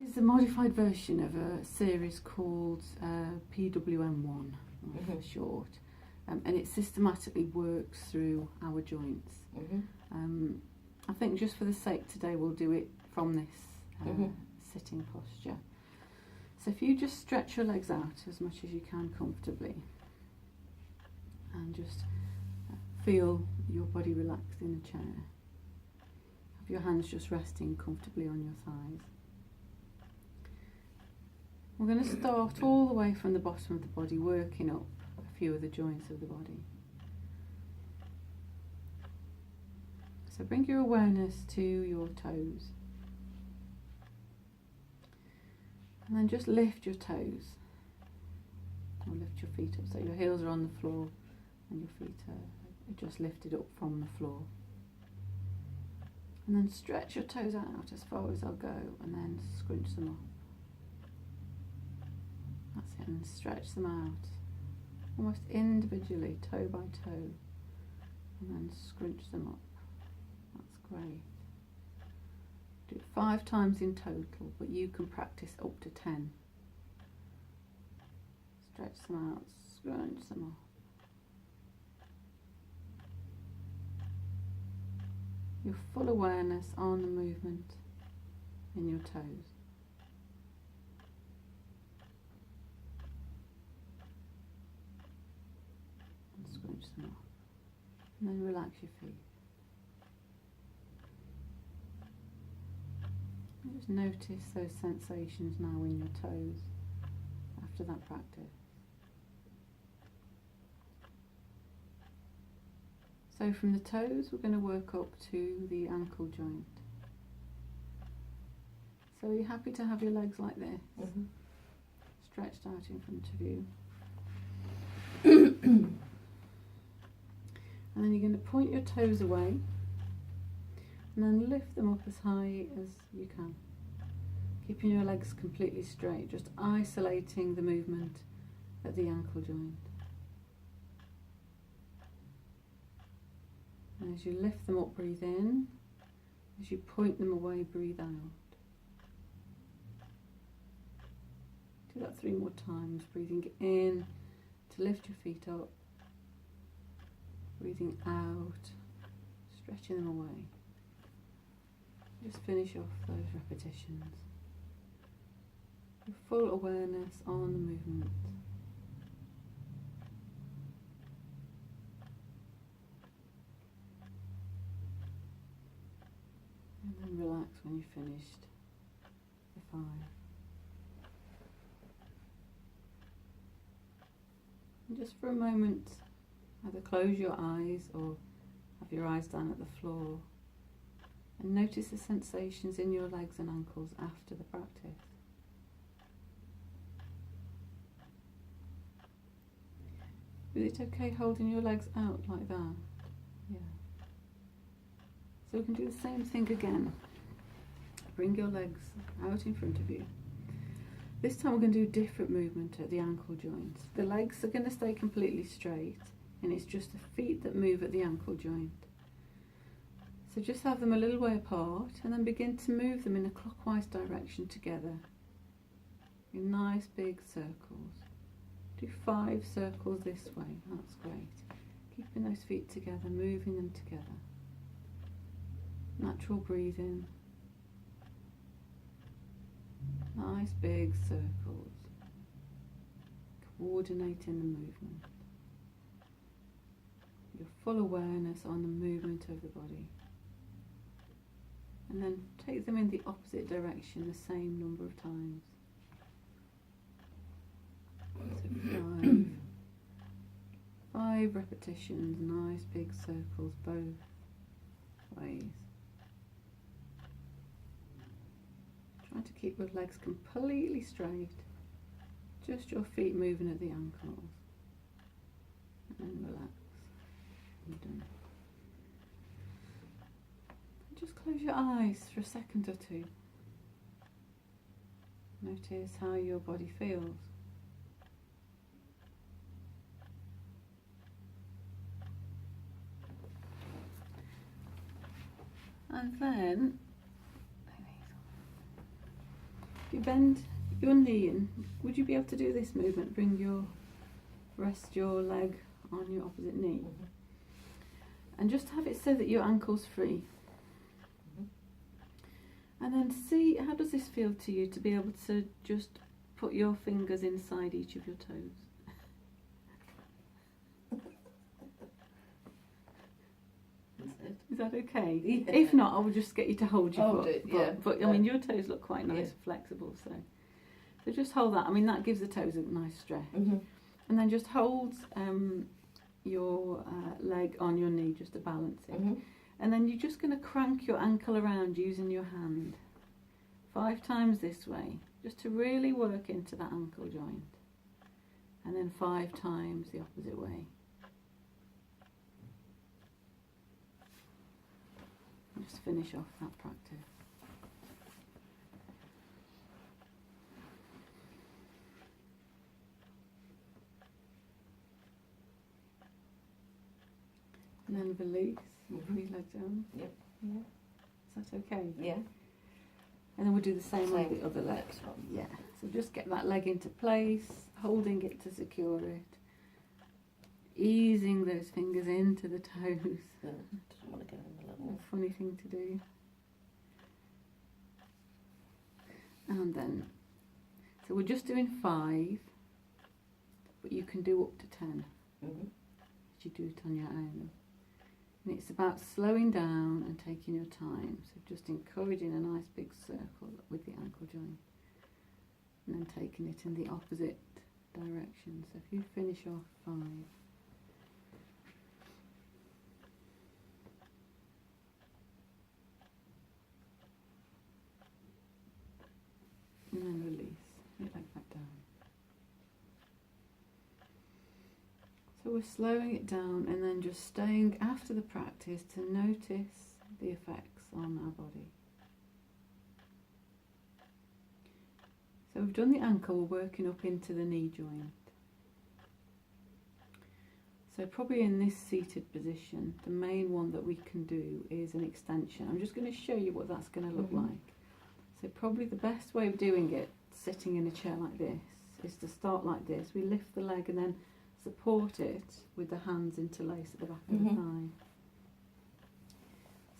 It's a modified version of a series called PWM1 for short, and it systematically works through our joints. I think just for the sake today we'll do it from this sitting posture. So if you just stretch your legs out as much as you can comfortably and just feel your body relaxed in the chair. Have your hands just resting comfortably on your thighs. We're going to start all the way from the bottom of the body, working up a few of the joints of the body. So bring your awareness to your toes. And then just lift your toes. Or lift your feet up so your heels are on the floor and your feet are just lifted up from the floor. And then stretch your toes out as far as they'll go and then scrunch them up. That's it, and stretch them out almost individually, toe by toe, and then scrunch them up. That's great. Do it 5 times in total, but you can practice up to 10. Stretch them out, scrunch them up. Your full awareness on the movement in your toes. And scrunch them up. And then relax your feet. And just notice those sensations now in your toes after that practice. So from the toes we're going to work up to the ankle joint. So are you happy to have your legs like this? Stretched out in front of you. And then you're going to point your toes away and then lift them up as high as you can. Keeping your legs completely straight, just isolating the movement at the ankle joint. And as you lift them up, breathe in. As you point them away, breathe out. Do that 3 more times, breathing in to lift your feet up. Breathing out, stretching them away. Just finish off those repetitions. Your full awareness on the movement. And then relax when you've finished the 5. And just for a moment, either close your eyes or have your eyes down at the floor and notice the sensations in your legs and ankles after the practice. Is it okay holding your legs out like that? Yeah. So we can do the same thing again. Bring your legs out in front of you. This time we're going to do a different movement at the ankle joint. The legs are going to stay completely straight and it's just the feet that move at the ankle joint. So just have them a little way apart and then begin to move them in a clockwise direction together in nice big circles. Do 5 circles this way, that's great. Keeping those feet together, moving them together. Natural breathing. Nice big circles. Coordinating the movement. Your full awareness on the movement of the body. And then take them in the opposite direction the same number of times. So 5 repetitions, nice big circles both ways. Try to keep your legs completely straight, just your feet moving at the ankles. And then relax. You're done. Just close your eyes for a second or 2. Notice how your body feels. And then you bend your knee in, would you be able to do this movement? Rest your leg on your opposite knee. Mhm. And just have it so that your ankle's free. Mhm. And then see, how does this feel to you to be able to just put your fingers inside each of your toes? Is that okay? Yeah. If not, I will just get you to hold your Hold foot. it, yeah. But I mean, your toes look quite nice Yeah. and flexible, so just hold that. I mean, that gives the toes a nice stretch. Mhm. And then just hold your leg on your knee just to balance it. Mhm. And then you're just going to crank your ankle around using your hand 5 times this way, just to really work into that ankle joint. And then 5 times the opposite way. And just finish off that practice. And then release, breathe legs down. Yep. Yeah. Is that okay? Yeah. And then we'll do the same on Same the other leg. next one. Yeah. So just get that leg into place, holding it to secure it. Easing those fingers into the toes. Yeah. Doesn't want to go in the level. A funny thing to do. And then, so we're just doing 5, but you can do up to 10 Mhm. as you do it on your own. And it's about slowing down and taking your time. So just encouraging a nice big circle with the ankle joint. And then taking it in the opposite direction. So if you finish off 5. And then release, your leg back down. So we're slowing it down and then just staying after the practice to notice the effects on our body. So we've done the ankle, we're working up into the knee joint. So probably in this seated position, the main one that we can do is an extension. I'm just going to show you what that's going to look like. So probably the best way of doing it, sitting in a chair like this, is to start like this. We lift the leg and then support it with the hands interlaced at the back of the thigh.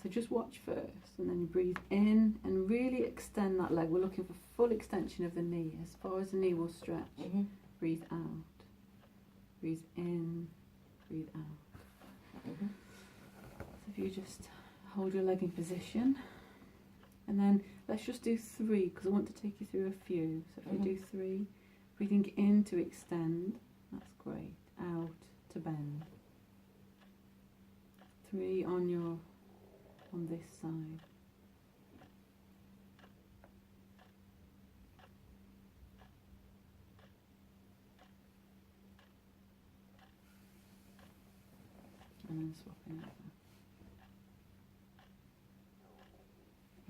So just watch first, and then you breathe in and really extend that leg. We're looking for full extension of the knee, as far as the knee will stretch. Mhm. Breathe out. Breathe in. Breathe out. Mhm. So if you just hold your leg in position, and then let's just do 3 because I want to take you through a few. So if you do 3, breathing in to extend, that's great. Out to bend. 3 on this side. And then swapping over.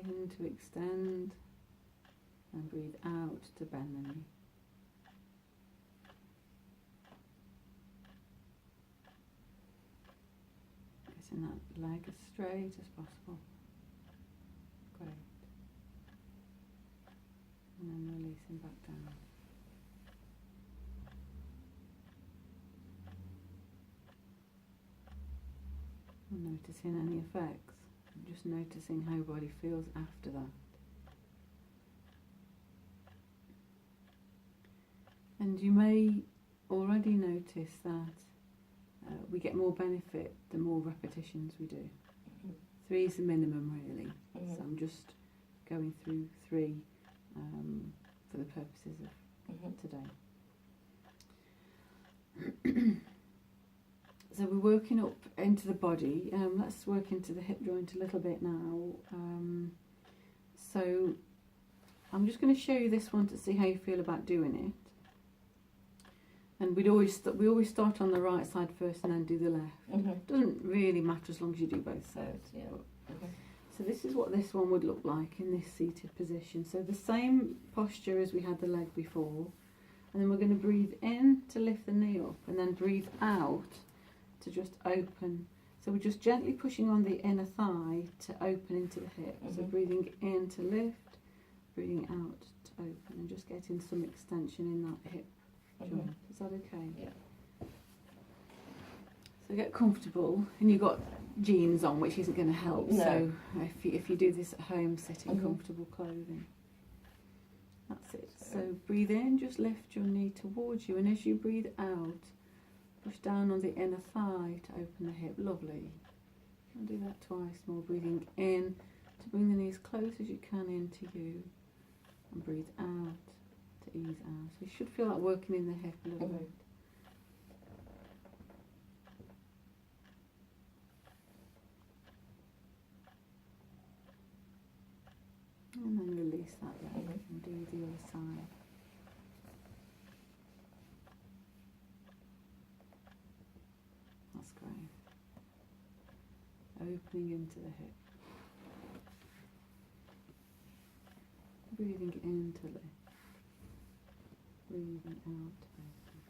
In to extend and breathe out to bend the knee. Getting that leg as straight as possible. Great. And then releasing back down. And noticing any effects. Just noticing how your body feels after that. And you may already notice that we get more benefit the more repetitions we do. 3 is the minimum really. So I'm just going through 3 for the purposes of today. So we're working up into the body. Let's work into the hip joint a little bit now. So I'm just going to show you this one to see how you feel about doing it. And we always start on the right side first and then do the left. Doesn't really matter as long as you do both sides. Yeah. So this is what this one would look like in this seated position. So the same posture as we had the leg before. And then we're going to breathe in to lift the knee up and then breathe out to just open. So we're just gently pushing on the inner thigh to open into the hip. So breathing in to lift, breathing out to open. just getting some extension in that hip joint. Is that okay? Yeah. So get comfortable, and you've got jeans on, which isn't going to help. No. So if you do this at home, sit in comfortable clothing. That's it. So breathe in, just lift your knee towards you, and as you breathe out, push down on the inner thigh to open the hip. Lovely. I'll do that twice more. Breathing in to bring the knees close as you can into you, and breathe out to ease out. So you should feel like working in the hip a little bit. And then release that leg and do the other side. That's great. Opening into the hip. Breathing in to lift. Breathing out to open.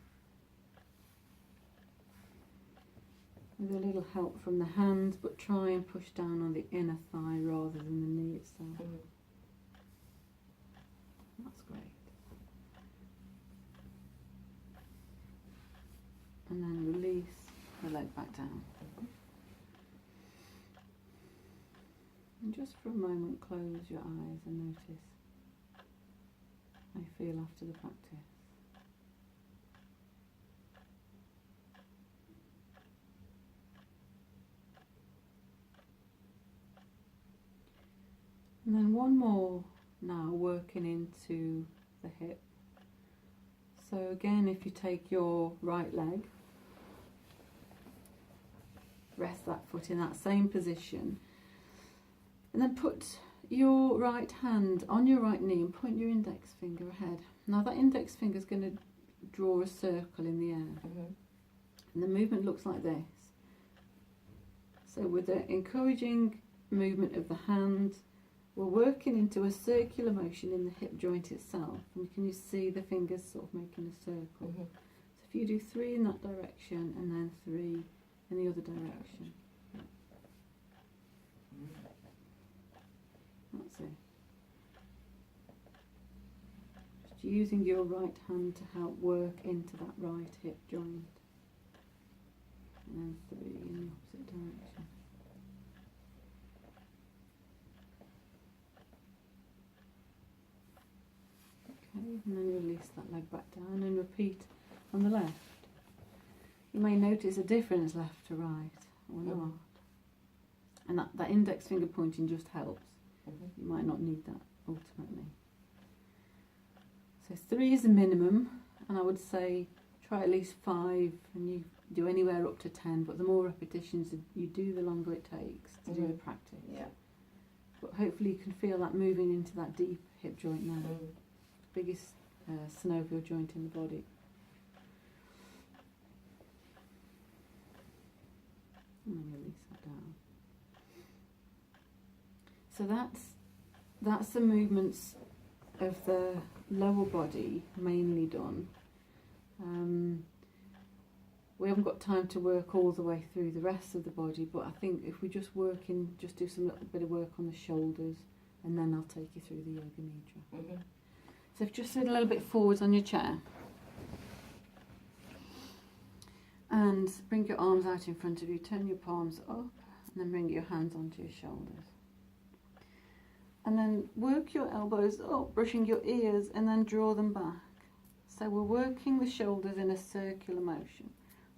With a little help from the hands, but try and push down on the inner thigh rather than the knee itself. That's great. And then release the leg back down. And just for a moment close your eyes and notice how you feel after the practice. And then one more now, working into the hip. So again, if you take your right leg, rest that foot in that same position, and then put your right hand on your right knee and point your index finger ahead. Now that index finger is going to draw a circle in the air, and the movement looks like this. So with the encouraging movement of the hand, we're working into a circular motion in the hip joint itself, and can you see the fingers sort of making a circle? So if you do 3 in that direction and then 3 in the other direction. That's it. Just using your right hand to help work into that right hip joint. And then 3 in the opposite direction. Okay, and then release that leg back down and repeat on the left. You may notice a difference left to right or not. And that index finger pointing just helps. You might not need that ultimately. So 3 is the minimum, and I would say try at least 5, and you do anywhere up to 10, but the more repetitions you do, the longer it takes to do the practice. Yeah. But hopefully you can feel that moving into that deep hip joint now. Biggest synovial joint in the body. And then release that down. So that's the movements of the lower body mainly done. We haven't got time to work all the way through the rest of the body, but I think if we just do some little bit of work on the shoulders, and then I'll take you through the Yoga Nidra. So if you just sit a little bit forwards on your chair, and bring your arms out in front of you, turn your palms up, and then bring your hands onto your shoulders. And then work your elbows up, brushing your ears, and then draw them back. So we're working the shoulders in a circular motion,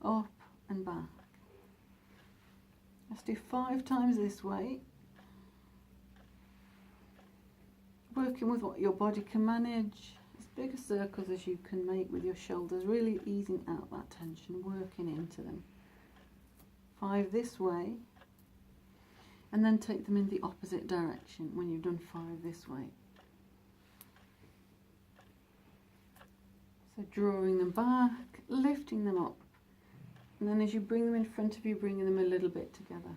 up and back. Let's do 5 times this way. Working with what your body can manage, as big a circles as you can make with your shoulders, really easing out that tension, working into them. 5 this way, and then take them in the opposite direction when you've done 5 this way. So drawing them back, lifting them up, and then as you bring them in front of you, bringing them a little bit together.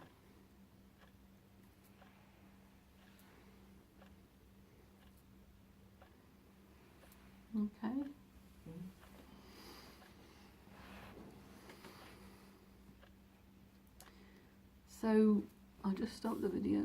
Okay. So I'll just stop the video.